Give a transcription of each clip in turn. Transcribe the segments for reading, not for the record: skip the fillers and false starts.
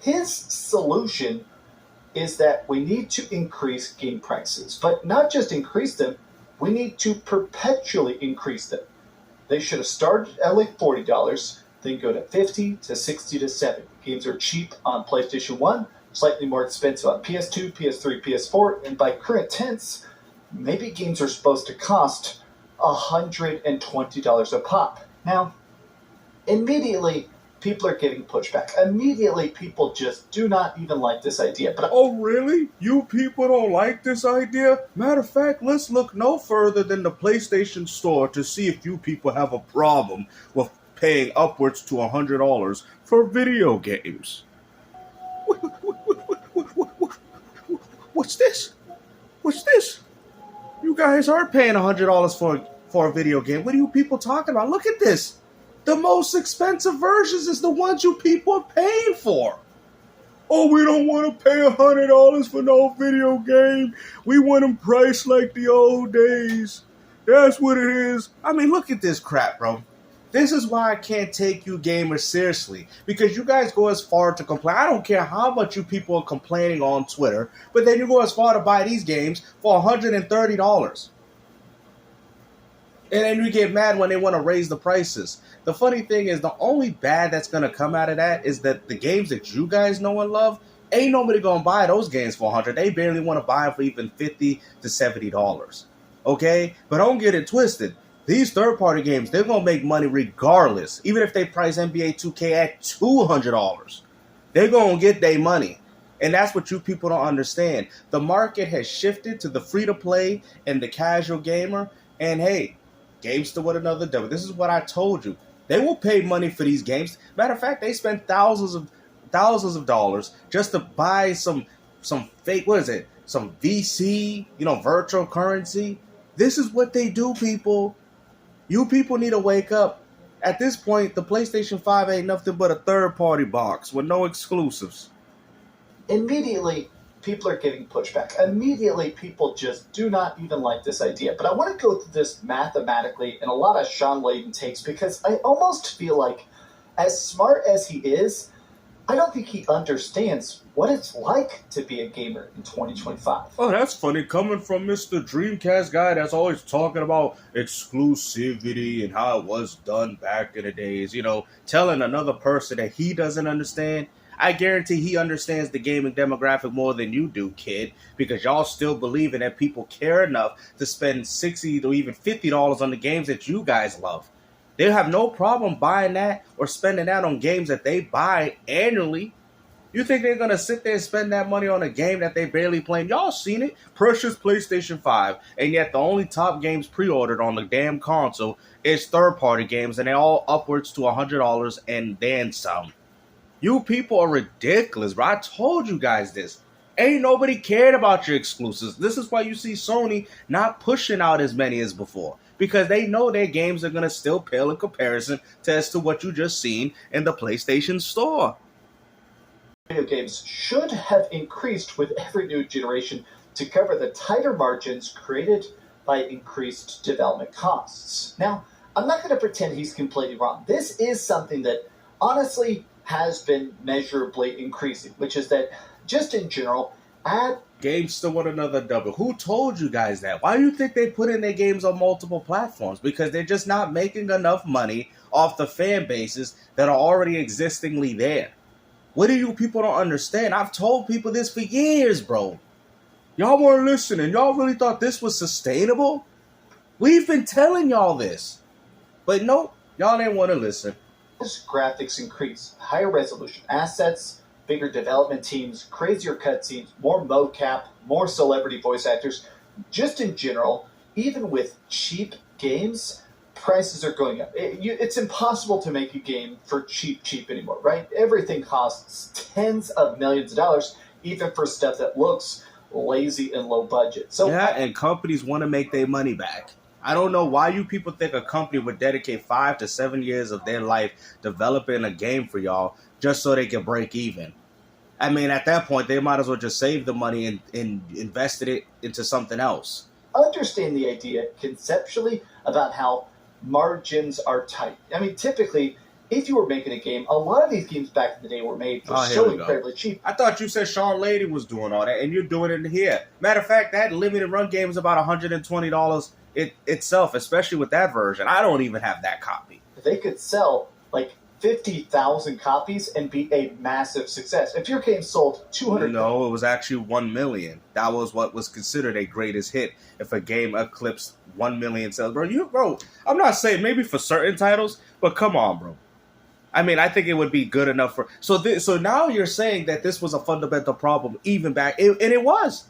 His solution is that we need to increase game prices, but not just increase them, we need to perpetually increase them. They should have started at like $40, then go to 50 to 60 to 70. Games are cheap on PlayStation 1, slightly more expensive on PS2, PS3, PS4, and by current tense, maybe games are supposed to cost $120 a pop. Now, immediately, people are getting pushback. Immediately, people just do not even like this idea. But oh, really? You people don't like this idea? Matter of fact, let's look no further than the PlayStation Store to see if you people have a problem with paying upwards to $100 for video games. What's this? What's this? You guys are paying $100 for a video game. What are you people talking about? Look at this. The most expensive versions is the ones you people are paying for. Oh, we don't want to pay $100 for no video game. We want them priced like the old days. That's what it is. I mean, look at this crap, bro. This is why I can't take you gamers seriously. Because you guys go as far to complain. I don't care how much you people are complaining on Twitter, but then you go as far to buy these games for $130. And then you get mad when they want to raise the prices. The funny thing is, the only bad that's going to come out of that is that the games that you guys know and love, ain't nobody going to buy those games for $100. They barely want to buy them for even $50 to $70. Okay? But don't get it twisted. These third-party games, they're going to make money regardless. Even if they price NBA 2K at $200. They're going to get their money. And that's what you people don't understand. The market has shifted to the free-to-play and the casual gamer. And hey, games to one another. This is what I told you. They will pay money for these games. Matter of fact, they spend thousands of dollars just to buy some fake, what is it? Some VC, virtual currency. This is what they do, people. You people need to wake up. At this point, the PlayStation 5 ain't nothing but a third-party box with no exclusives. Immediately, people are getting pushback. Immediately, people just do not even like this idea. But I want to go through this mathematically in a lot of Sean Layden takes because I almost feel like, as smart as he is, I don't think he understands what it's like to be a gamer in 2025. Oh, that's funny. Coming from Mr. Dreamcast guy that's always talking about exclusivity and how it was done back in the days, telling another person that he doesn't understand. I guarantee he understands the gaming demographic more than you do, kid, because y'all still believing that people care enough to spend $60 to even $50 on the games that you guys love. They have no problem buying that or spending that on games that they buy annually. You think they're going to sit there and spend that money on a game that they barely playing? Y'all seen it. Precious PlayStation 5. And yet the only top games pre-ordered on the damn console is third-party games, and they're all upwards to $100 and then some. You people are ridiculous, bro. I told you guys this. Ain't nobody cared about your exclusives. This is why you see Sony not pushing out as many as before. Because they know their games are going to still pale in comparison to what you just seen in the PlayStation Store. Video games should have increased with every new generation to cover the tighter margins created by increased development costs. Now, I'm not going to pretend he's completely wrong. This is something that honestly has been measurably increasing, which is that just in general, games to one another double. Who told you guys that? Why do you think they put in their games on multiple platforms? Because they're just not making enough money off the fan bases that are already existingly there. What do you people don't understand? I've told people this for years, bro. Y'all weren't listening. Y'all really thought this was sustainable? We've been telling y'all this. But nope, y'all didn't want to listen. As graphics increase, higher resolution assets, bigger development teams, crazier cutscenes, more mocap, more celebrity voice actors. Just in general, even with cheap games, prices are going up. It's impossible to make a game for cheap anymore, right? Everything costs tens of millions of dollars, even for stuff that looks lazy and low budget. So yeah, and companies want to make their money back. I don't know why you people think a company would dedicate 5 to 7 years of their life developing a game for y'all just so they can break even. I mean, at that point, they might as well just save the money and invested it into something else. Understand the idea conceptually about how margins are tight. I mean, typically, if you were making a game, a lot of these games back in the day were made for Here so we go. incredibly cheap. I thought you said Sean Lady was doing all that, and you're doing it here. Matter of fact, that limited run game is about $120 itself, especially with that version. I don't even have that copy. They could sell like 50,000 copies and be a massive success. If your game sold 200, no, it was actually 1 million. That was what was considered a greatest hit. If a game eclipsed 1 million sales, bro, I'm not saying maybe for certain titles, but come on, bro. I mean, I think it would be good enough for. So now you're saying that this was a fundamental problem even back, and it was.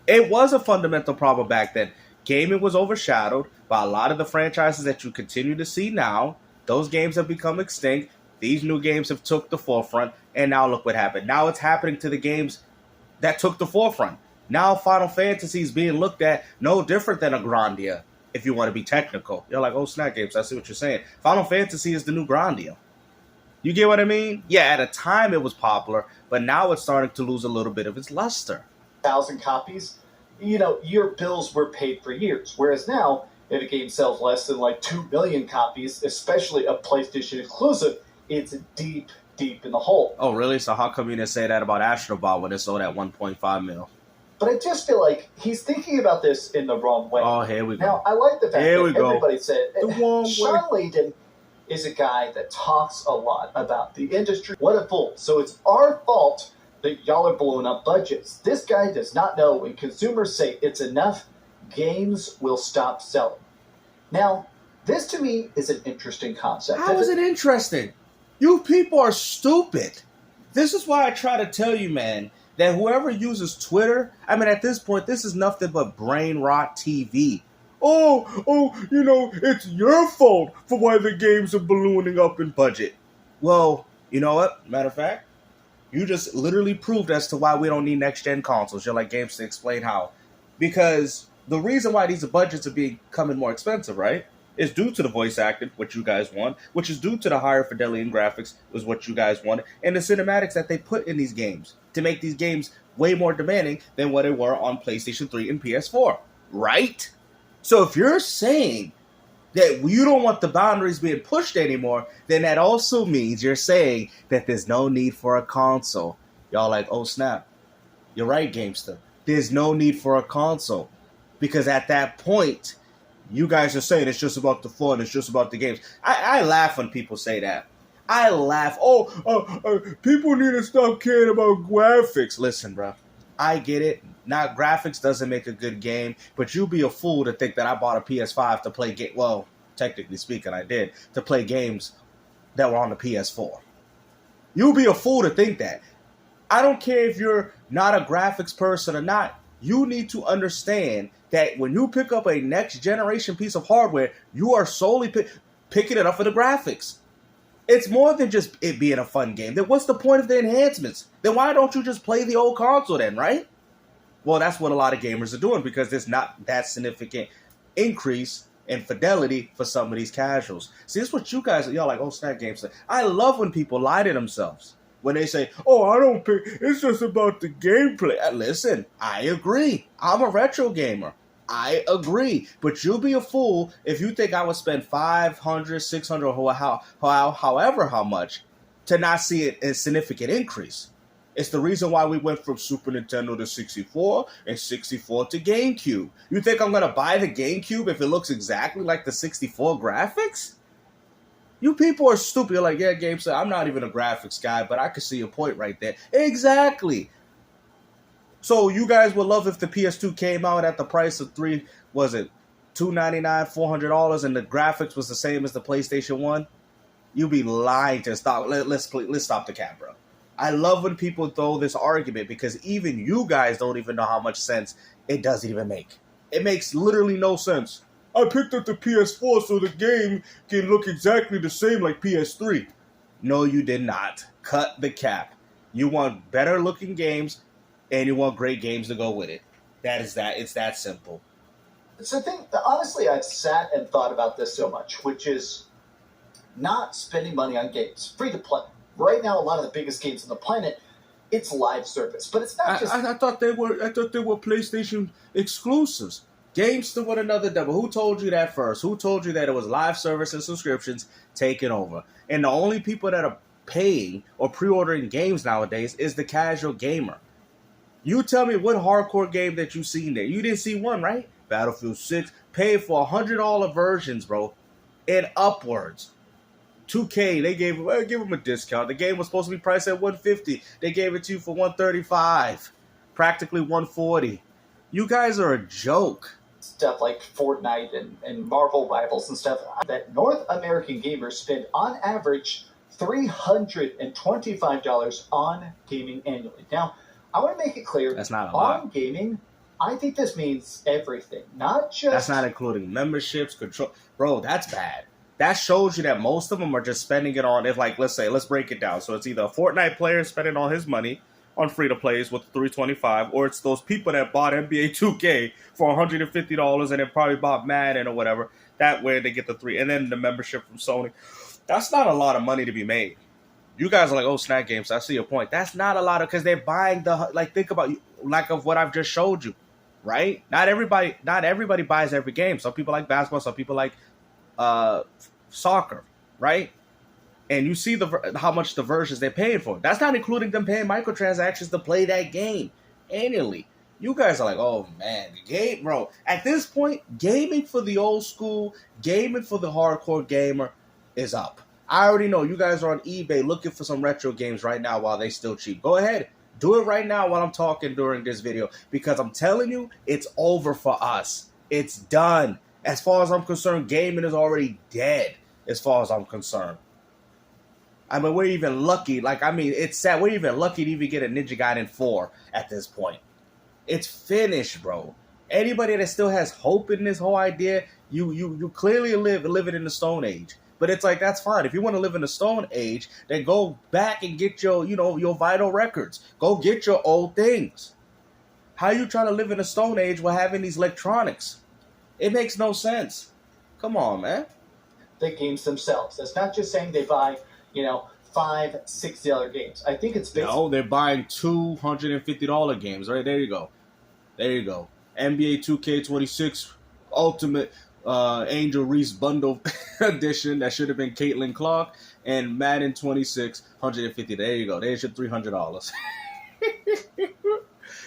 It was a fundamental problem back then. Gaming was overshadowed by a lot of the franchises that you continue to see now. Those games have become extinct. These new games have took the forefront, and now look what happened. Now it's happening to the games that took the forefront. Now Final Fantasy is being looked at no different than a Grandia, if you want to be technical. You're like, oh, Snack Games, I see what you're saying. Final Fantasy is the new Grandia. You get what I mean? Yeah, at a time it was popular, but now it's starting to lose a little bit of its luster. 1,000 copies, your bills were paid for years. Whereas now, if a game sells less than like 2 million copies, especially a PlayStation exclusive, it's deep, deep in the hole. Oh, really? So how come you didn't say that about Astrobot when it sold at 1.5 mil? But I just feel like he's thinking about this in the wrong way. Oh, here we go. Now, I like the fact that everybody said Sean Layden is a guy that talks a lot about the industry. What a fool. So it's our fault that y'all are blowing up budgets. This guy does not know when consumers say it's enough, games will stop selling. Now, this to me is an interesting concept. How is it interesting? You people are stupid. This is why I try to tell you, man, that whoever uses Twitter, I mean, at this point, this is nothing but brain rot TV. It's your fault for why the games are ballooning up in budget. Well, you know what? Matter of fact, you just literally proved as to why we don't need next-gen consoles. You're like games to explain how. Because the reason why these budgets are becoming more expensive, right, is due to the voice acting, which you guys want, which is due to the higher fidelity in graphics, was what you guys wanted, and the cinematics that they put in these games to make these games way more demanding than what they were on PlayStation 3 and PS4, right? So if you're saying that you don't want the boundaries being pushed anymore, then that also means you're saying that there's no need for a console. Y'all like, oh snap. You're right, Gamester. There's no need for a console. Because at that point, you guys are saying it's just about the fun, it's just about the games. I laugh when people say that. I laugh. People need to stop caring about graphics. Listen, bro. I get it. Now, graphics doesn't make a good game, but you'd be a fool to think that I bought a PS5 to play game. Well, technically speaking, I did to play games that were on the PS4. You'd be a fool to think that. I don't care if you're not a graphics person or not. You need to understand that when you pick up a next generation piece of hardware, you are solely picking it up for the graphics. It's more than just it being a fun game. Then what's the point of the enhancements? Then why don't you just play the old console then, right? Well, that's what a lot of gamers are doing because there's not that significant increase in fidelity for some of these casuals. See, this is what y'all like, oh, Snack Games. I love when people lie to themselves. When they say, oh, I don't pick, it's just about the gameplay. Listen, I agree. I'm a retro gamer. I agree. But you'll be a fool if you think I would spend $500, $600, or however how much to not see a significant increase. It's the reason why we went from Super Nintendo to 64 and 64 to GameCube. You think I'm going to buy the GameCube if it looks exactly like the 64 graphics? You people are stupid. You're like, yeah, GameStop, I'm not even a graphics guy, but I could see a point right there. Exactly. So you guys would love if the PS2 came out at the price of $299, $400, and the graphics was the same as the PlayStation 1? You'd be lying to stop. Let's stop the cap, bro. I love when people throw this argument because even you guys don't even know how much sense it doesn't even make. It makes literally no sense. I picked up the PS4 so the game can look exactly the same like PS3. No, you did not. Cut the cap. You want better looking games and you want great games to go with it. That is that. It's that simple. It's the thing, honestly, I've sat and thought about this so much, which is not spending money on games. Free to play. Right now, a lot of the biggest games on the planet, it's live service. But it's not just... I thought they were PlayStation exclusives. Games to one another double. Who told you that first? Who told you that it was live service and subscriptions taking over? And the only people that are paying or pre-ordering games nowadays is the casual gamer. You tell me what hardcore game that you seen there. You didn't see one, right? Battlefield 6 paid for $100 versions, bro, and upwards. 2K, they give them a discount. The game was supposed to be priced at $150. They gave it to you for $135, practically $140. You guys are a joke. Stuff like Fortnite and Marvel Rivals and stuff, that North American gamers spend on average $325 on gaming annually. Now, I want to make it clear, that's not a lot. On gaming, I think this means everything, not just... That's not including memberships, control. Bro, that's bad. That shows you that most of them are just spending it on, if like, let's break it down. So it's either a Fortnite player spending all his money on free-to-plays with $325, or it's those people that bought NBA 2K for $150 and then probably bought Madden or whatever. That way they get the three. And then the membership from Sony. That's not a lot of money to be made. You guys are like, oh, Snack Games, I see your point. That's not a lot of, because they're buying think about, like, of what I've just showed you, right? Not everybody buys every game. Some people like basketball, some people like soccer, right? And you see how much the versions they're paying for. That's not including them paying microtransactions to play that game annually. You guys are like, oh man, the game, bro. At this point, gaming for the old school, gaming for the hardcore gamer is up. I already know you guys are on eBay looking for some retro games right now while they still cheap. Go ahead. Do it right now while I'm talking during this video, because I'm telling you, it's over for us. It's done. As far as I'm concerned, gaming is already dead as far as I'm concerned. I mean, we're even lucky. It's sad. We're even lucky to even get a Ninja Gaiden 4 at this point. It's finished, bro. Anybody that still has hope in this whole idea, you clearly living in the Stone Age. But it's like, that's fine. If you want to live in the Stone Age, then go back and get your vital records. Go get your old things. How you trying to live in the Stone Age while having these electronics? It makes no sense. Come on, man. The games themselves. That's not just saying they buy, $5, $6 games. I think it's basically... No, they're buying $250 games. Right, there you go. NBA 2K26 Ultimate Angel Reese Bundle Edition. That should have been Caitlin Clark. And Madden 26, $150. There you go. There's your $300.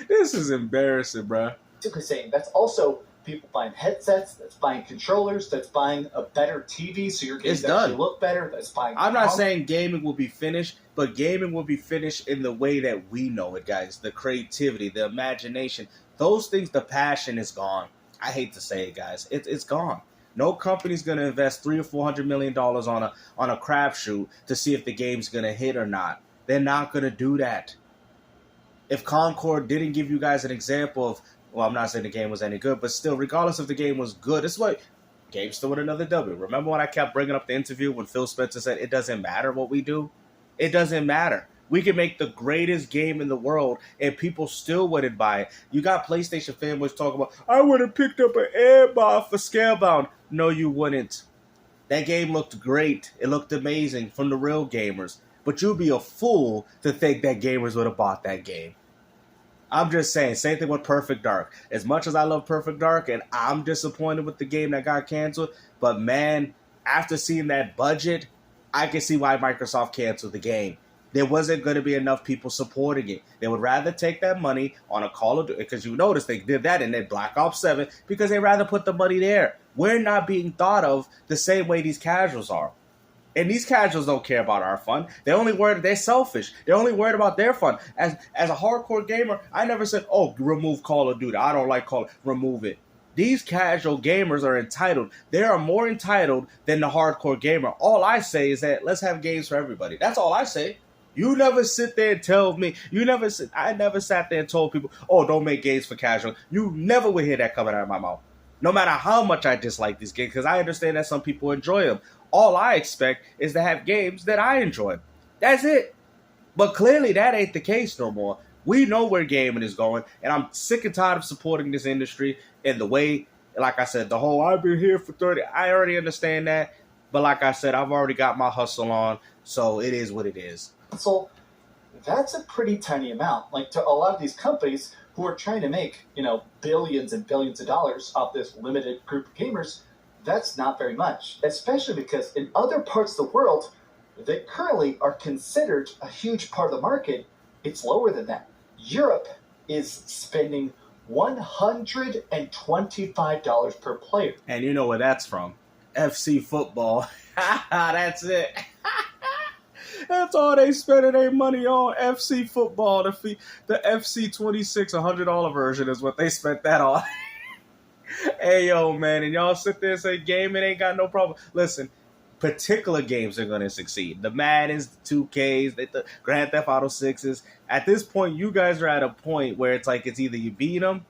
This is embarrassing, bro. Basically saying that's also people buying headsets, that's buying controllers, that's buying a better TV so your games actually look better, that's buying... I'm not saying gaming will be finished, but gaming will be finished in the way that we know it, guys. The creativity, the imagination, those things, the passion is gone. I hate to say it, guys. It's gone. No company's going to invest $300 or $400 million on a crapshoot to see if the game's going to hit or not. They're not going to do that. If Concord didn't give you guys an example of... Well, I'm not saying the game was any good, but still, regardless if the game was good, it's like games still with another W. Remember when I kept bringing up the interview when Phil Spencer said it doesn't matter what we do? It doesn't matter. We can make the greatest game in the world, and people still wouldn't buy it. You got PlayStation fanboys talking about, I would have picked up an Airbar for Scalebound. No, you wouldn't. That game looked great. It looked amazing from the real gamers. But you'd be a fool to think that gamers would have bought that game. I'm just saying, same thing with Perfect Dark. As much as I love Perfect Dark, and I'm disappointed with the game that got canceled, but man, after seeing that budget, I can see why Microsoft canceled the game. There wasn't going to be enough people supporting it. They would rather take that money on a Call of Duty, because you notice they did that in their Black Ops 7, because they'd rather put the money there. We're not being thought of the same way these casuals are. And these casuals don't care about our fun. They're selfish. They're only worried about their fun. As a hardcore gamer, I never said, oh, remove Call of Duty. I don't like Call of Duty. Remove it. These casual gamers are entitled. They are more entitled than the hardcore gamer. All I say is that let's have games for everybody. That's all I say. You never sit there and tell me. I never sat there and told people, oh, don't make games for casual. You never would hear that coming out of my mouth. No matter how much I dislike these games, because I understand that some people enjoy them. All I expect is to have games that I enjoy. That's it. But clearly that ain't the case no more. We know where gaming is going, and I'm sick and tired of supporting this industry in the way, like I said, the whole I've been here for 30. I already understand that. But like I said, I've already got my hustle on, so it is what it is. So that's a pretty tiny amount. Like, to a lot of these companies who are trying to make, billions and billions of dollars off this limited group of gamers, that's not very much, especially because in other parts of the world that currently are considered a huge part of the market, it's lower than that. Europe is spending $125 per player. And you know where that's from. FC football. That's it. That's all they spending their money on. FC football. The FC 26 $100 version is what they spent that on. Hey, yo, man. And y'all sit there and say gaming ain't got no problem. Listen, particular games are going to succeed. The Maddens, the 2Ks, the Grand Theft Auto 6s. At this point, you guys are at a point where it's like it's either you beat them,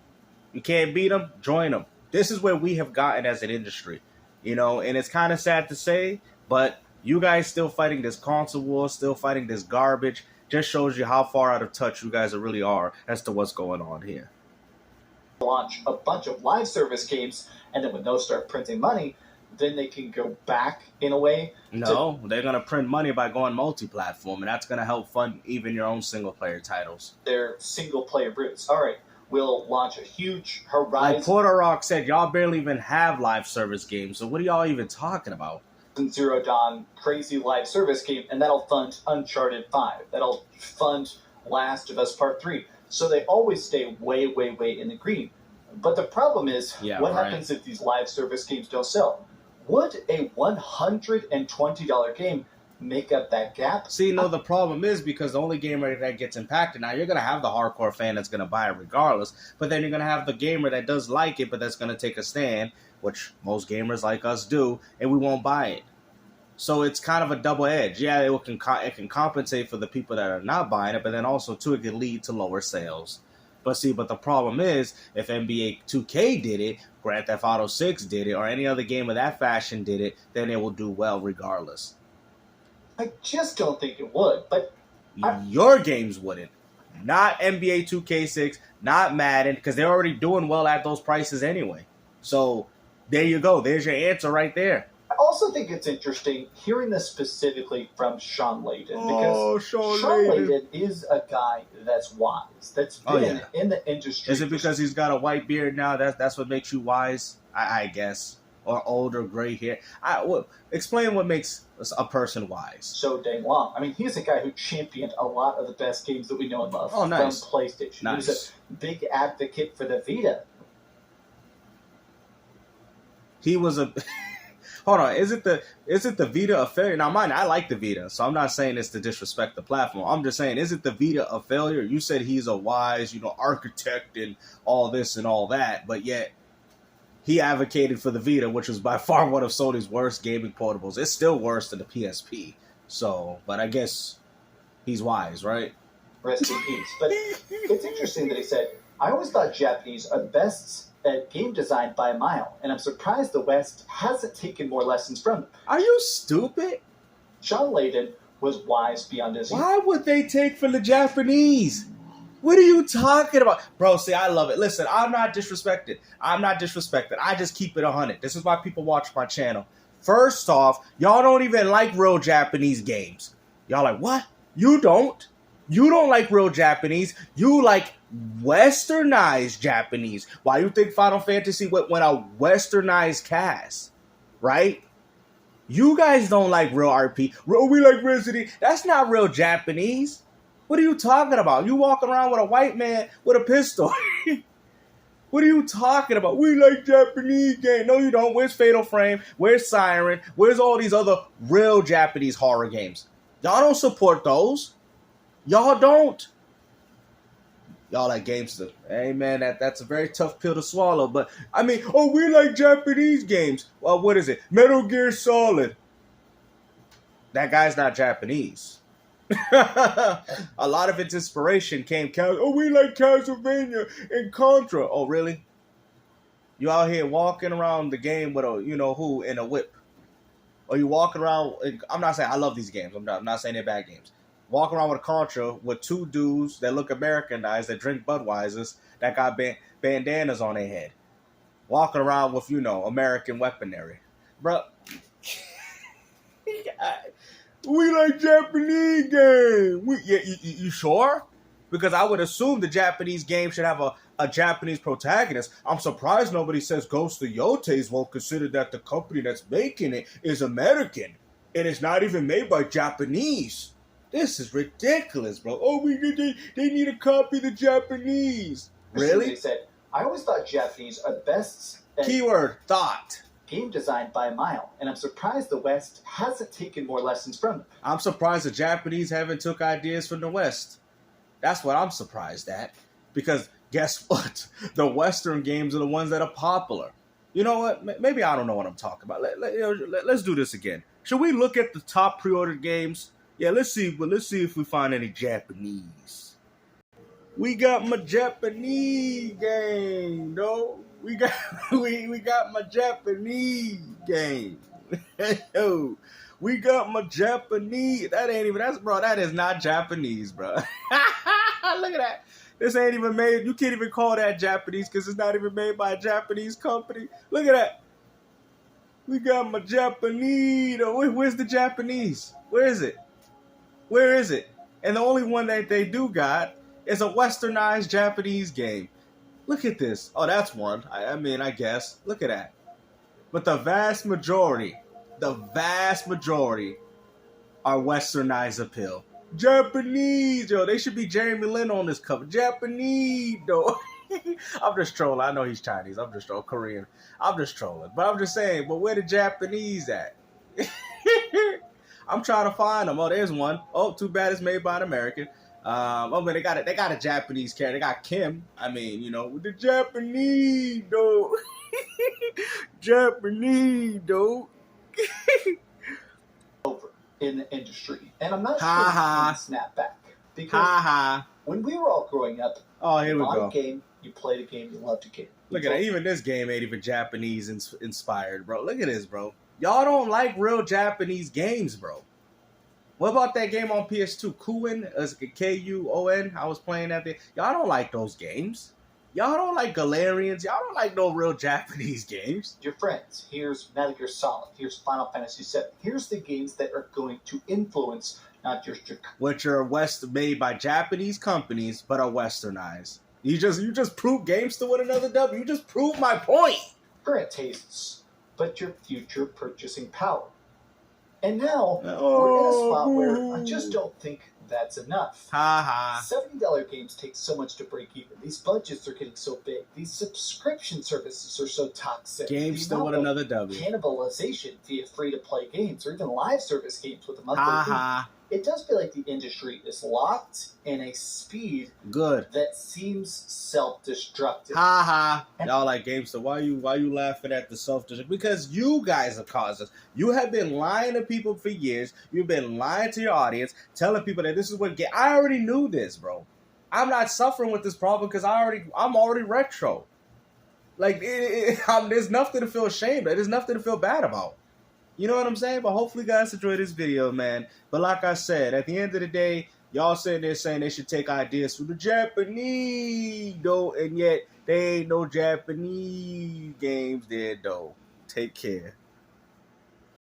you can't beat them, join them. This is where we have gotten as an industry, and it's kind of sad to say, but you guys still fighting this console war, still fighting this garbage, just shows you how far out of touch you guys really are as to what's going on here. Launch a bunch of live service games, and then when those start printing money, then they can go back in a way. No, they're going to print money by going multi-platform, and that's going to help fund even your own single-player titles. Their single-player routes. All right, we'll launch a huge Horizon. Like Porter Rock said, y'all barely even have live service games, so what are y'all even talking about? Zero Dawn crazy live service game, and that'll fund Uncharted 5. That'll fund Last of Us Part 3. So they always stay way, way, way in the green. But the problem is, what happens if these live service games don't sell? Would a $120 game make up that gap? See, no, the problem is because the only gamer that gets impacted, now you're going to have the hardcore fan that's going to buy it regardless, but then you're going to have the gamer that does like it, but that's going to take a stand, which most gamers like us do, and we won't buy it. So it's kind of a double edge. Yeah, it can compensate for the people that are not buying it, but then also, too, it can lead to lower sales. But the problem is, if NBA 2K did it, Grand Theft Auto 6 did it, or any other game of that fashion did it, then it will do well regardless. I just don't think it would, but... Your games wouldn't. Not NBA 2K6, not Madden, because they're already doing well at those prices anyway. So, there you go. There's your answer right there. I also think it's interesting hearing this specifically from Sean Layden, because Sean Layden is a guy that's wise, that's been in the industry. Is it because he's got a white beard now? That's what makes you wise, I guess, or old or gray hair. Explain what makes a person wise. So dang long. I mean, he's a guy who championed a lot of the best games that we know and love from PlayStation. Nice. He was a big advocate for the Vita. He was a... Hold on, is it the Vita a failure? Now, mind, I like the Vita, so I'm not saying this to disrespect the platform. I'm just saying, is it the Vita a failure? You said he's a wise, architect and all this and all that, but yet he advocated for the Vita, which was by far one of Sony's worst gaming portables. It's still worse than the PSP. So, but I guess he's wise, right? Rest in peace. But it's interesting that he said, I always thought Japanese are the best at game design by a mile, and I'm surprised the West hasn't taken more lessons from them. Are you stupid? Sean Layden was wise beyond his... Why would they take from the Japanese? What are you talking about? Bro, see, I love it. Listen, I'm not disrespected. I just keep it 100. This is why people watch my channel. First off, y'all don't even like real Japanese games. Y'all like, what? You don't? You don't like real Japanese. You like westernized Japanese. Why you think Final Fantasy went a westernized cast, right? You guys don't like real RP. We like Resident. That's not real Japanese. What are you talking about? You walking around with a white man with a pistol. What are you talking about? We like Japanese games. No, you don't. Where's Fatal Frame? Where's Siren? Where's all these other real Japanese horror games? Y'all don't support those. Y'all don't. Y'all like games. Hey, man, that's a very tough pill to swallow. But, I mean, we like Japanese games. Well, what is it? Metal Gear Solid. That guy's not Japanese. A lot of its inspiration came... we like Castlevania and Contra. Oh, really? You out here walking around the game with a, who, in a whip. Or you walking around... I'm not saying... I love these games. I'm not saying they're bad games. Walking around with a Contra with two dudes that look Americanized, that drink Budweisers, that got bandanas on their head. Walking around with, American weaponry. Bro. We like Japanese game. You sure? Because I would assume the Japanese game should have a Japanese protagonist. I'm surprised nobody says Ghost of Yotes won't consider that the company that's making it is American. And it's not even made by Japanese. This is ridiculous, bro. Oh, they need to copy the Japanese. Really? They said, I always thought Japanese are the best at Keyword, thought. game design by a mile, and I'm surprised the West hasn't taken more lessons from them. I'm surprised the Japanese haven't took ideas from the West. That's what I'm surprised at. Because guess what? The Western games are the ones that are popular. You know what? Maybe I don't know what I'm talking about. Let's do this again. Should we look at the top pre-ordered games? Yeah, let's see. But let's see if we find any Japanese. We got my Japanese game, though. We got my Japanese game. Yo, we got my Japanese. That is not Japanese, bro. Look at that. This ain't even made. You can't even call that Japanese because it's not even made by a Japanese company. Look at that. We got my Japanese. Where's the Japanese? Where is it? Where is it? And the only one that they do got is a westernized Japanese game. Look at this. Oh, that's one. I mean, I guess. Look at that. But the vast majority are westernized appeal. Japanese, yo. They should be Jeremy Lin on this cover. Japanese, though. I'm just trolling. I know he's Chinese. I'm just trolling. Korean. I'm just trolling. But I'm just saying, but where the Japanese at? I'm trying to find them. Oh, there's one. Oh, too bad it's made by an American. But they got a Japanese character. They got Kim. I mean, you know, the Japanese, though. Japanese, though. Over in the industry, and I'm not sure we can snap back because when we were all growing up, here we go. A game, you played a game, you loved a game. Look at that. Even this game ain't even Japanese inspired, bro. Look at this, bro. Y'all don't like real Japanese games, bro. What about that game on PS2, Kuon? Kuon. I was playing that thing. Y'all don't like those games. Y'all don't like Galarians. Y'all don't like no real Japanese games. Your friends. Here's Metal Gear Solid. Here's Final Fantasy VII. Here's the games that are going to influence not just your... Which are made by Japanese companies, but are westernized. You just prove games to one another, W. You just proved my point. Current tastes, but your future purchasing power. And now, we're in a spot where I just don't think that's enough. $70 games take so much to break even. These budgets are getting so big. These subscription services are so toxic. Games still with another W. Cannibalization via free-to-play games or even live service games with a monthly fee. It does feel like the industry is locked in a speed that seems self-destructive. Y'all like games, so why you laughing at the self-destruct? Because you guys are causing. You have been lying to people for years. You've been lying to your audience, telling people that this is what I already knew this, bro. I'm not suffering with this problem because I'm already retro. Like there's nothing to feel ashamed of. There's nothing to feel bad about. You know what I'm saying? But hopefully you guys enjoy this video, man. But like I said, at the end of the day, y'all sitting there saying they should take ideas from the Japanese, though, and yet they ain't no Japanese games there, though. Take care.